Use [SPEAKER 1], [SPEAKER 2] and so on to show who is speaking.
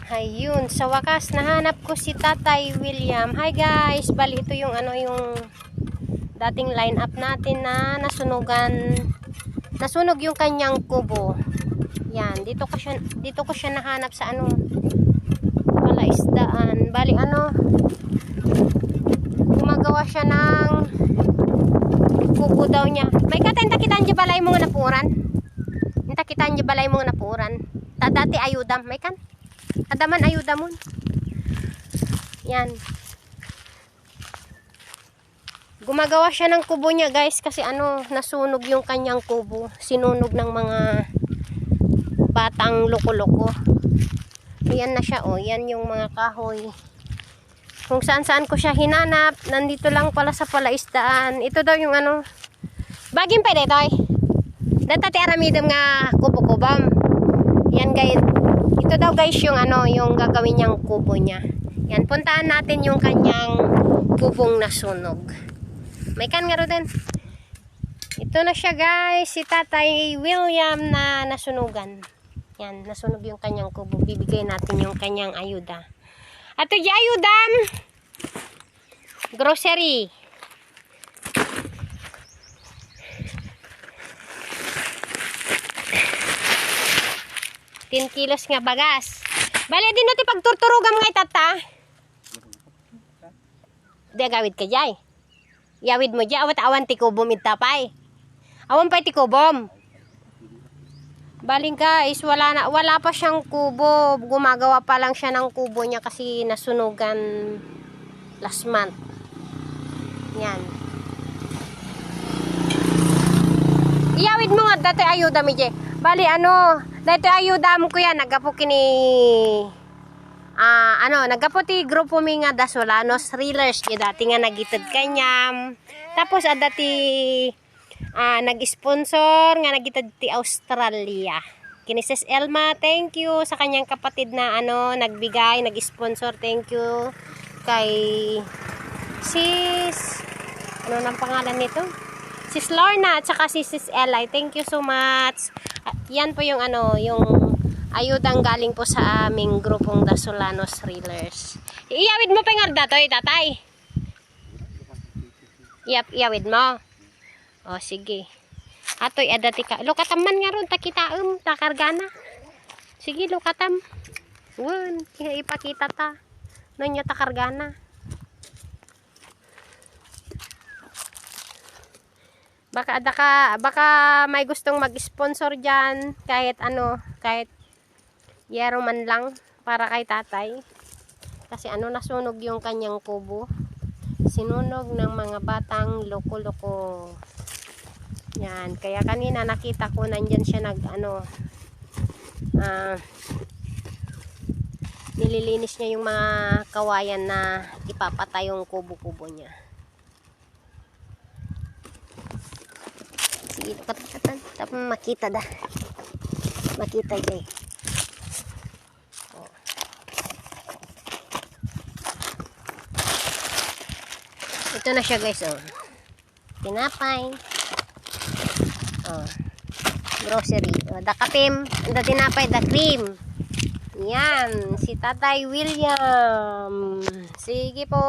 [SPEAKER 1] Ayun, sa wakas nahanap ko si Tatay William. Hi guys, bali ito yung yung dating line up natin na nasunog yung kanyang kubo. Yan, dito ko siya nahanap sa palaisdaan. Bali gumagawa siya ng kubo daw niya. May kakitaan niya balay mga napuran. Kakitaan niya balay mga napuran. Dati ayudam, may kan? Adaman ayuda mo. Yan. Gumagawa siya ng kubo niya guys kasi nasunog yung kanyang kubo. Sinunog ng mga batang loko-loko. Yan na siya yan yung mga kahoy. Kung saan ko siya hinanap, nandito lang pala sa palaisdaan. Ito daw yung baging pa dito Datati aramidam nga kubo-kubam. Yan guys. Ito daw guys yung yung gagawin niyang kubo niya. Yan, puntahan natin yung kanyang kubong nasunog. May kan nga rin. Ito na siya guys, si Tatay William na nasunugan. Yan, nasunog yung kanyang kubo. Bibigay natin yung kanyang ayuda. Ato di ayudam! Grocery. 10 kilos nga bagas. Bale din natin pagturturugam nga itata. Di agawid ka jay. Yawid mo jay. Awat awan ti kubom itapay. Awan pa ti kubom. Baling guys, wala pa siyang kubo. Gumagawa pa lang siya ng kubo niya kasi nasunugan last month. Yan. Iyawid mo nga dati ayuda mi jay. Bali dito ayuda mo ko yan, nagapo kini nagapo ti grupo mi nga Dasolanos Reelers, dati nga nagitid kanyam. Tapos dati nag-sponsor nga nagitid ti Australia. Kini Sis Elma, thank you sa kanyang kapatid na nagbigay, nag-sponsor, thank you kay Sis nang pangalan nito? Sis Lorna at saka si Sis Eli, thank you so much. Yan po yung yung ayudang galing po sa aming grupong Dasolanos Reelers. Iyawid mo pengar datoy, tatay. Iyawid mo. O sige. Atoy adati ka. Lukataman nga ron takitaem takargana. Sige lukatam. Won, ipakita ta. Nanya takargana. Baka may gustong mag-sponsor diyan kahit kahit yero man lang para kay tatay. Kasi nasunog yung kanyang kubo. Sinunog ng mga batang loko-loko. Yan, kaya kanina nakita ko nandiyan siya nililinis niya yung mga kawayan na ipapatay yung kubo-kubo niya. Tapos makita dah. Makita dyan. Ito na siya guys. Tinapay. Grocery. Dakapim. Anda tinapay, da cream. Yan. Si Tatay William. Sige po.